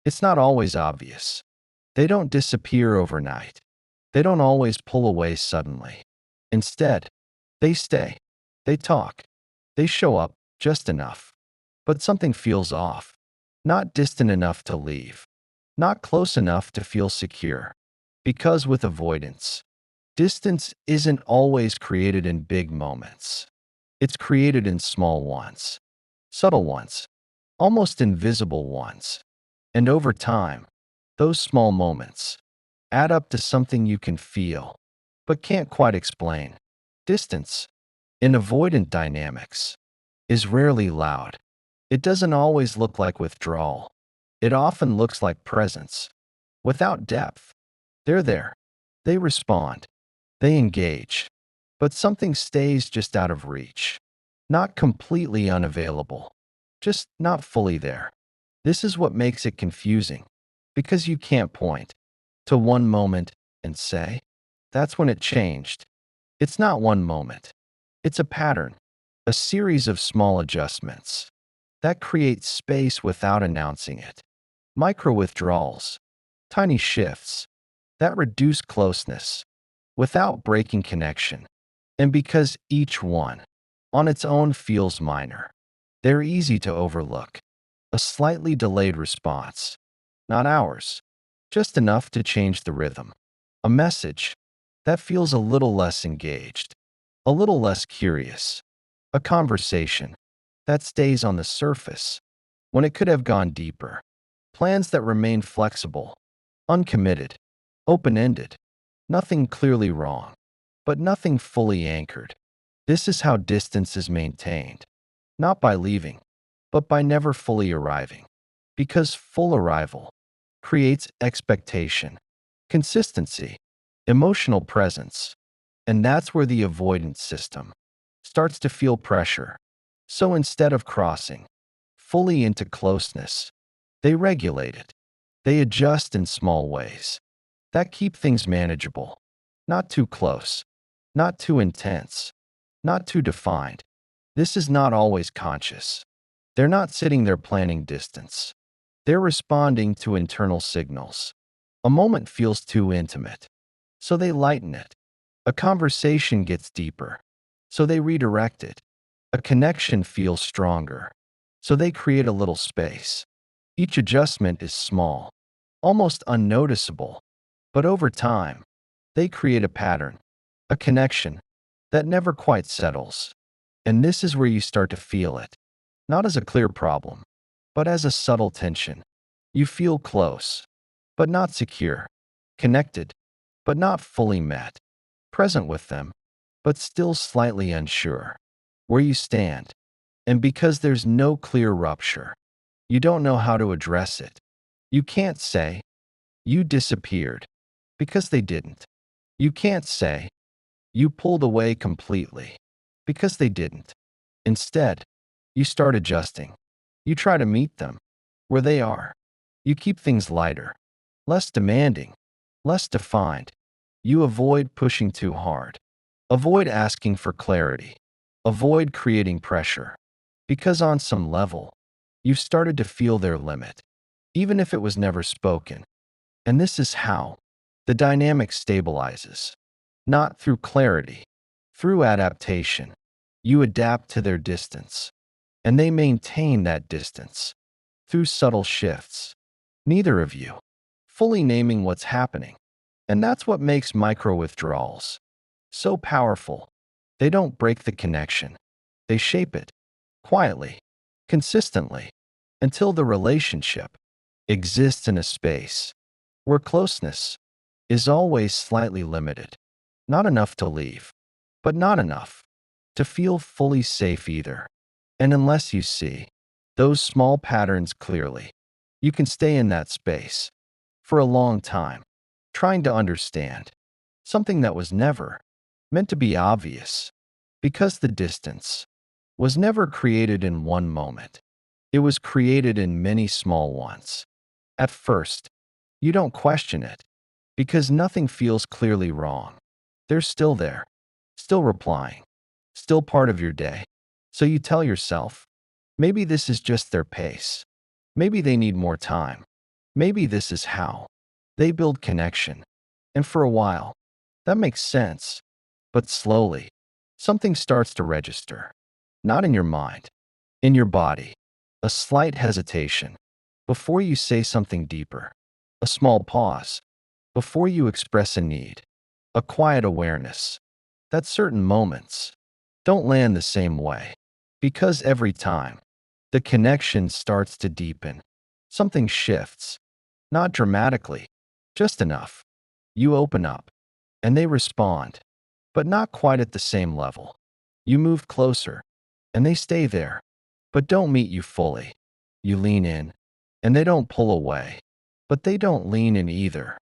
It's not always obvious. They don't disappear overnight. They don't always pull away suddenly. Instead, they stay. They talk. They show up just enough. But something feels off. Not distant enough to leave. Not close enough to feel secure. Because with avoidance, distance isn't always created in big moments. It's created in small ones. Subtle ones. Almost invisible ones. And over time, those small moments add up to something you can feel, but can't quite explain. Distance, in avoidant dynamics, is rarely loud. It doesn't always look like withdrawal. It often looks like presence. Without depth, they're there. They respond. They engage. But something stays just out of reach. Not completely unavailable. Just not fully there. This is what makes it confusing. Because you can't point to one moment and say, that's when it changed. It's not one moment. It's a pattern. A series of small adjustments that create space without announcing it. Micro-withdrawals, tiny shifts that reduce closeness without breaking connection. And because each one on its own feels minor, they're easy to overlook. A slightly delayed response, not hours, just enough to change the rhythm. A message that feels a little less engaged, a little less curious. A conversation that stays on the surface when it could have gone deeper. Plans that remain flexible, uncommitted, open-ended. Nothing clearly wrong, but nothing fully anchored. This is how distance is maintained. Not by leaving, but by never fully arriving. Because full arrival creates expectation, consistency, emotional presence. And that's where the avoidance system starts to feel pressure. So instead of crossing fully into closeness, they regulate it. They adjust in small ways that keep things manageable. Not too close, not too intense, not too defined. This is not always conscious. They're not sitting there planning distance. They're responding to internal signals. A moment feels too intimate, so they lighten it. A conversation gets deeper, so they redirect it. A connection feels stronger, so they create a little space. Each adjustment is small, almost unnoticeable, but over time, they create a pattern, a connection that never quite settles. And this is where you start to feel it, not as a clear problem, but as a subtle tension. You feel close, but not secure, connected, but not fully met, present with them, but still slightly unsure where you stand. And because there's no clear rupture, you don't know how to address it. You can't say, you disappeared, because they didn't. You can't say, you pulled away completely, because they didn't. Instead, you start adjusting. You try to meet them where they are. You keep things lighter, less demanding, less defined. You avoid pushing too hard. Avoid asking for clarity. Avoid creating pressure. Because on some level, you've started to feel their limit, even if it was never spoken. And this is how the dynamic stabilizes. Not through clarity, through adaptation. You adapt to their distance, and they maintain that distance through subtle shifts. Neither of you fully naming what's happening. And that's what makes micro-withdrawals so powerful. They don't break the connection. They shape it quietly, consistently, until the relationship exists in a space where closeness is always slightly limited. Not enough to leave, but not enough to feel fully safe either. And unless you see those small patterns clearly, you can stay in that space for a long time, trying to understand something that was never meant to be obvious, because the distance was never created in one moment. It was created in many small ones. At first, you don't question it, because nothing feels clearly wrong. They're still there, still replying, still part of your day. So you tell yourself, maybe this is just their pace. Maybe they need more time. Maybe this is how they build connection. And for a while, that makes sense. But slowly, something starts to register. Not in your mind, in your body. A slight hesitation before you say something deeper. A small pause before you express a need. A quiet awareness that certain moments don't land the same way. Because every time the connection starts to deepen, something shifts. Not dramatically, just enough. You open up, and they respond, but not quite at the same level. You move closer, and they stay there, but don't meet you fully. You lean in, and they don't pull away, but they don't lean in either.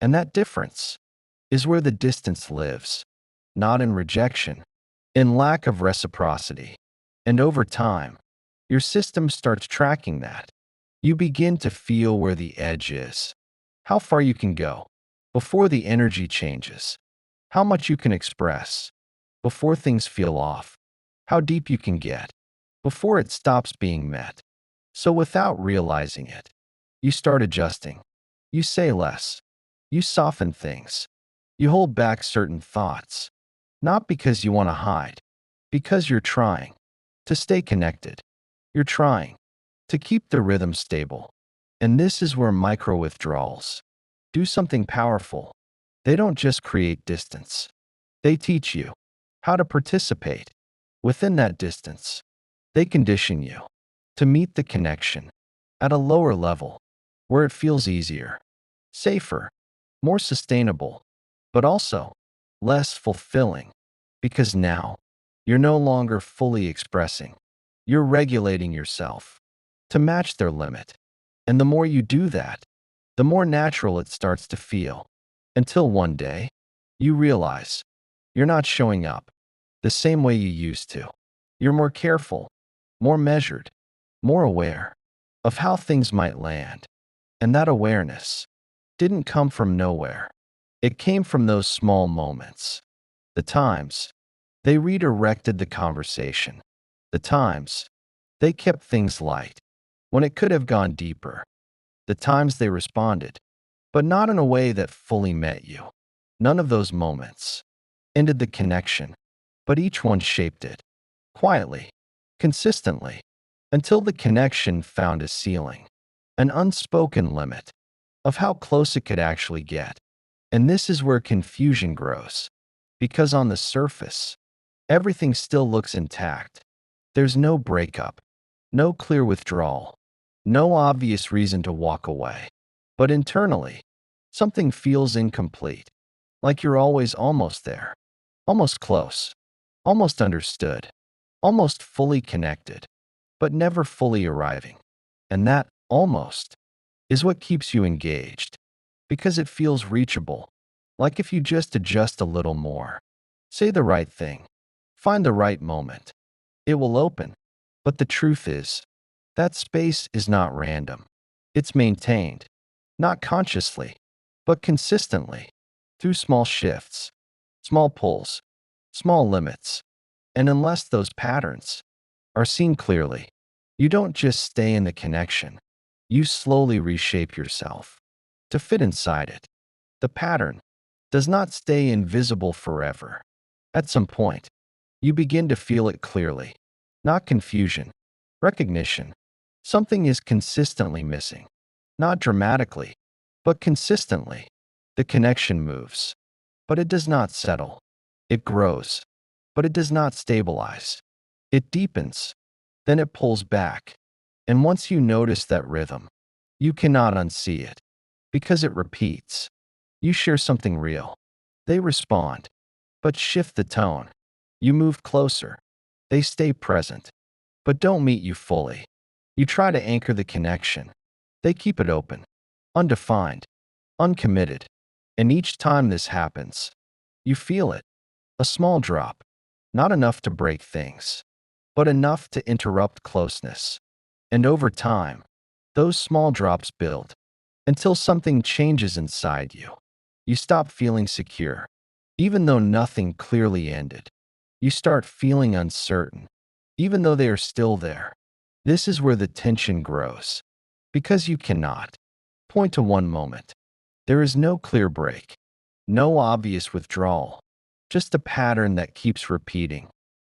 And that difference is where the distance lives, not in rejection, in lack of reciprocity. And over time, your system starts tracking that. You begin to feel where the edge is, how far you can go before the energy changes, how much you can express before things feel off, how deep you can get before it stops being met. So without realizing it, you start adjusting. You say less. You soften things. You hold back certain thoughts, not because you want to hide, because you're trying to stay connected. You're trying to keep the rhythm stable. And this is where micro-withdrawals do something powerful. They don't just create distance. They teach you how to participate within that distance. They condition you to meet the connection at a lower level where it feels easier, safer, more sustainable, but also less fulfilling because now you're no longer fully expressing. You're regulating yourself to match their limit. And the more you do that, the more natural it starts to feel. Until one day, you realize you're not showing up the same way you used to. You're more careful, more measured, more aware of how things might land. And that awareness didn't come from nowhere. It came from those small moments. The times they redirected the conversation. The times they kept things light when it could have gone deeper. The times they responded, but not in a way that fully met you. None of those moments ended the connection, but each one shaped it, quietly, consistently, until the connection found a ceiling, an unspoken limit of how close it could actually get. And this is where confusion grows, because on the surface, everything still looks intact. There's no breakup, no clear withdrawal, no obvious reason to walk away. But internally, something feels incomplete, like you're always almost there, almost close, almost understood, almost fully connected, but never fully arriving. And that almost is what keeps you engaged, because it feels reachable, like if you just adjust a little more, say the right thing, find the right moment, it will open. But the truth is, that space is not random. It's maintained, not consciously, but consistently, through small shifts, small pulls, small limits. And unless those patterns are seen clearly, you don't just stay in the connection. You slowly reshape yourself to fit inside it. The pattern does not stay invisible forever. At some point, you begin to feel it clearly, not confusion, recognition. Something is consistently missing, not dramatically, but consistently. The connection moves, but it does not settle. It grows, but it does not stabilize. It deepens, then it pulls back. And once you notice that rhythm, you cannot unsee it, because it repeats. You share something real. They respond, but shift the tone. You move closer. They stay present, but don't meet you fully. You try to anchor the connection. They keep it open, undefined, uncommitted. And each time this happens, you feel it. A small drop, not enough to break things, but enough to interrupt closeness. And over time, those small drops build until something changes inside you. You stop feeling secure, even though nothing clearly ended. You start feeling uncertain, even though they are still there. This is where the tension grows, because you cannot point to one moment. There is no clear break, no obvious withdrawal, just a pattern that keeps repeating,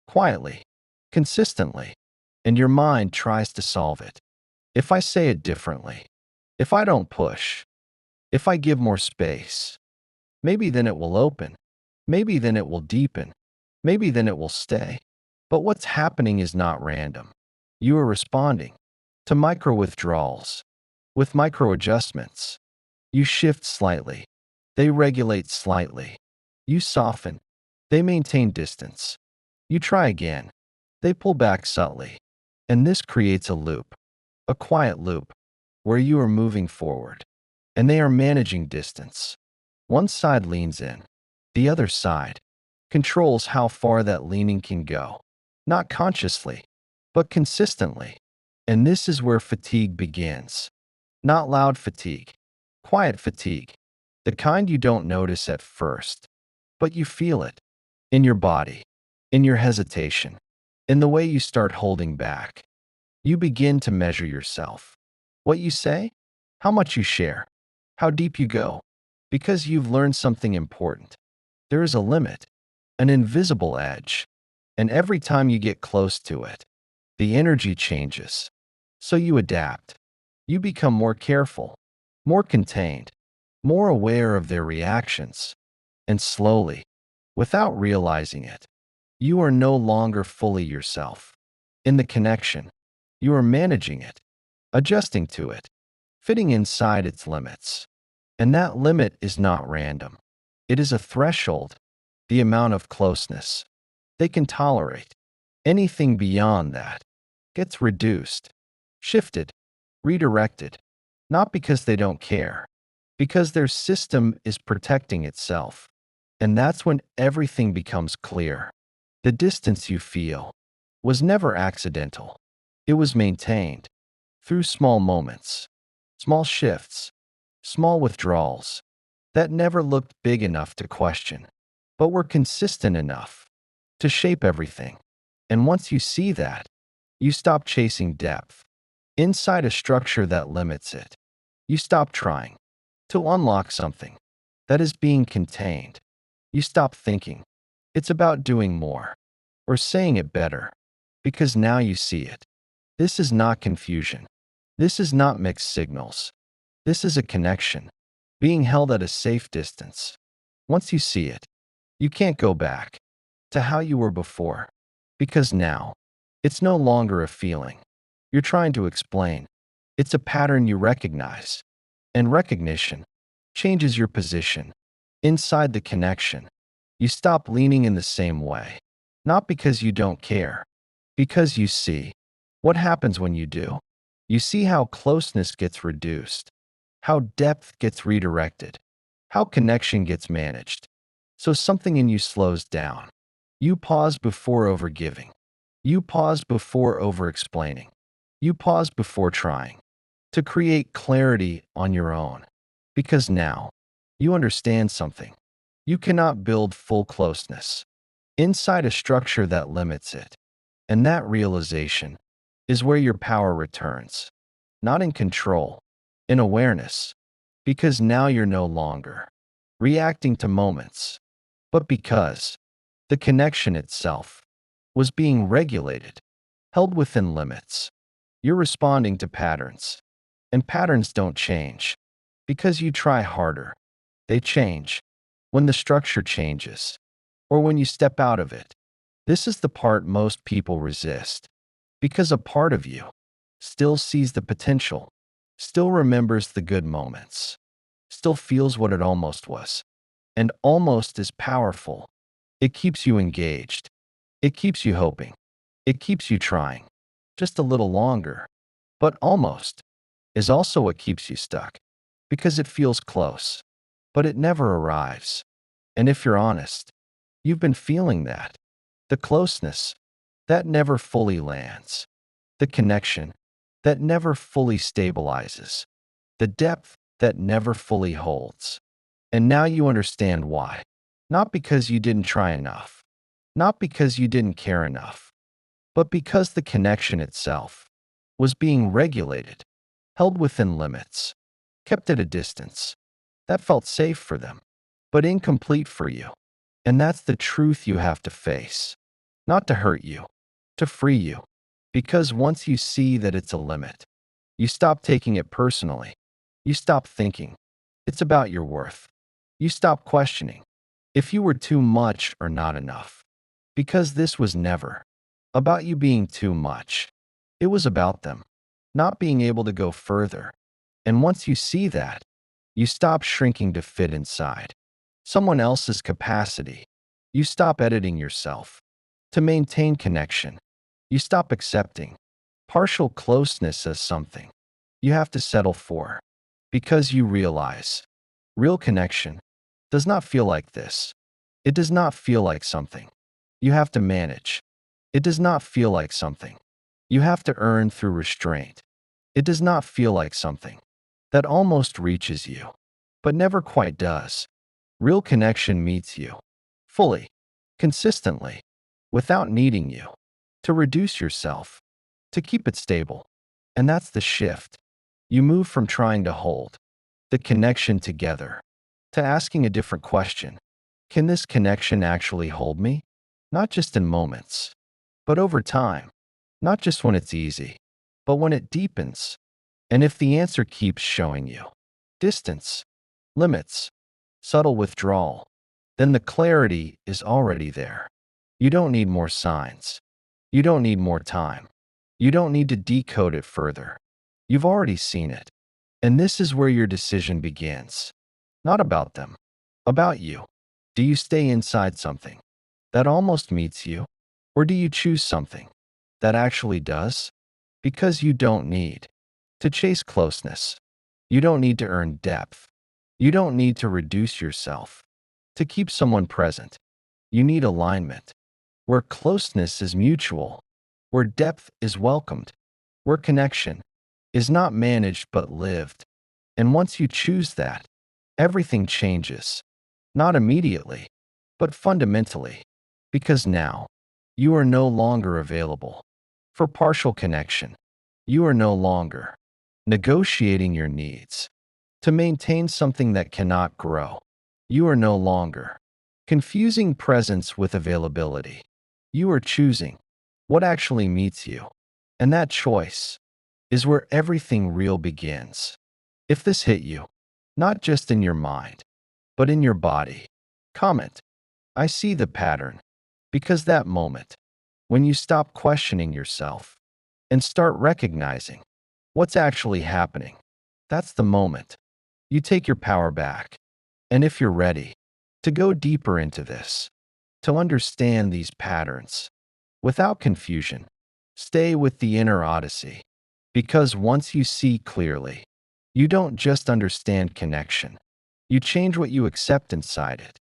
quietly, consistently, and your mind tries to solve it. If I say it differently, if I don't push, if I give more space, maybe then it will open, maybe then it will deepen, maybe then it will stay. But what's happening is not random. You are responding to micro-withdrawals with micro-adjustments. You shift slightly. They regulate slightly. You soften. They maintain distance. You try again. They pull back subtly. And this creates a loop, a quiet loop, where you are moving forward, and they are managing distance. One side leans in. The other side controls how far that leaning can go, not consciously, but consistently. And this is where fatigue begins. Not loud fatigue, quiet fatigue, the kind you don't notice at first, but you feel it in your body, in your hesitation, in the way you start holding back. You begin to measure yourself. What you say, how much you share, how deep you go, because you've learned something important. There is a limit, an invisible edge, and every time you get close to it, the energy changes. So you adapt. You become more careful, more contained, more aware of their reactions. And slowly, without realizing it, you are no longer fully yourself. In the connection, you are managing it, adjusting to it, fitting inside its limits. And that limit is not random. It is a threshold, the amount of closeness they can tolerate. Anything beyond that gets reduced, shifted, redirected, not because they don't care, because their system is protecting itself. And that's when everything becomes clear. The distance you feel was never accidental. It was maintained through small moments, small shifts, small withdrawals that never looked big enough to question, but were consistent enough to shape everything. And once you see that, you stop chasing depth inside a structure that limits it. You stop trying to unlock something that is being contained. You stop thinking it's about doing more or saying it better, because now you see it. This is not confusion. This is not mixed signals. This is a connection, being held at a safe distance. Once you see it, you can't go back to how you were before, because now it's no longer a feeling you're trying to explain. It's a pattern you recognize, and recognition changes your position inside the connection. You stop leaning in the same way, not because you don't care, because you see what happens when you do. You see how closeness gets reduced, how depth gets redirected, how connection gets managed. So something in you slows down. You pause before overgiving. You pause before over-explaining. You pause before trying to create clarity on your own. Because now you understand something. You cannot build full closeness inside a structure that limits it. And that realization is where your power returns. Not in control, in awareness. Because now you're no longer reacting to moments, but because the connection itself was being regulated, held within limits. You're responding to patterns, and patterns don't change because you try harder. They change when the structure changes, or when you step out of it. This is the part most people resist, because a part of you still sees the potential, still remembers the good moments, still feels what it almost was, and almost is powerful. It keeps you engaged. It keeps you hoping. It keeps you trying just a little longer. But almost is also what keeps you stuck, because it feels close, but it never arrives. And if you're honest, you've been feeling that. The closeness that never fully lands. The connection that never fully stabilizes. The depth that never fully holds. And now you understand why. Not because you didn't try enough. Not because you didn't care enough. But because the connection itself was being regulated, held within limits. kept at a distance. That felt safe for them, but incomplete for you. And that's the truth you have to face. Not to hurt you, to free you. Because once you see that it's a limit, you stop taking it personally. You stop thinking it's about your worth. You stop questioning if you were too much or not enough. Because this was never about you being too much. It was about them not being able to go further. And once you see that, you stop shrinking to fit inside someone else's capacity. You stop editing yourself to maintain connection. You stop accepting partial closeness as something you have to settle for, because you realize real connection does not feel like this. It does not feel like something you have to manage. It does not feel like something you have to earn through restraint. It does not feel like something that almost reaches you, but never quite does. Real connection meets you fully, consistently, without needing you to reduce yourself, to keep it stable. And that's the shift. You move from trying to hold the connection together to asking a different question. Can this connection actually hold me? Not just in moments, but over time. Not just when it's easy, but when it deepens. And if the answer keeps showing you distance, limits, subtle withdrawal, then the clarity is already there. You don't need more signs. You don't need more time. You don't need to decode it further. You've already seen it. And this is where your decision begins. Not about them, about you. Do you stay inside something that almost meets you? Or do you choose something that actually does? Because you don't need to chase closeness. You don't need to earn depth. You don't need to reduce yourself to keep someone present. You need alignment, where closeness is mutual, where depth is welcomed, where connection is not managed but lived. And once you choose that, everything changes. Not immediately, but fundamentally. Because now, you are no longer available for partial connection. You are no longer negotiating your needs to maintain something that cannot grow. You are no longer confusing presence with availability. You are choosing what actually meets you. And that choice is where everything real begins. If this hit you, not just in your mind, but in your body, comment, I see the pattern. Because that moment, when you stop questioning yourself and start recognizing what's actually happening, that's the moment you take your power back. And if you're ready to go deeper into this, to understand these patterns without confusion, stay with the inner Odyssey. Because once you see clearly, you don't just understand connection, you change what you accept inside it.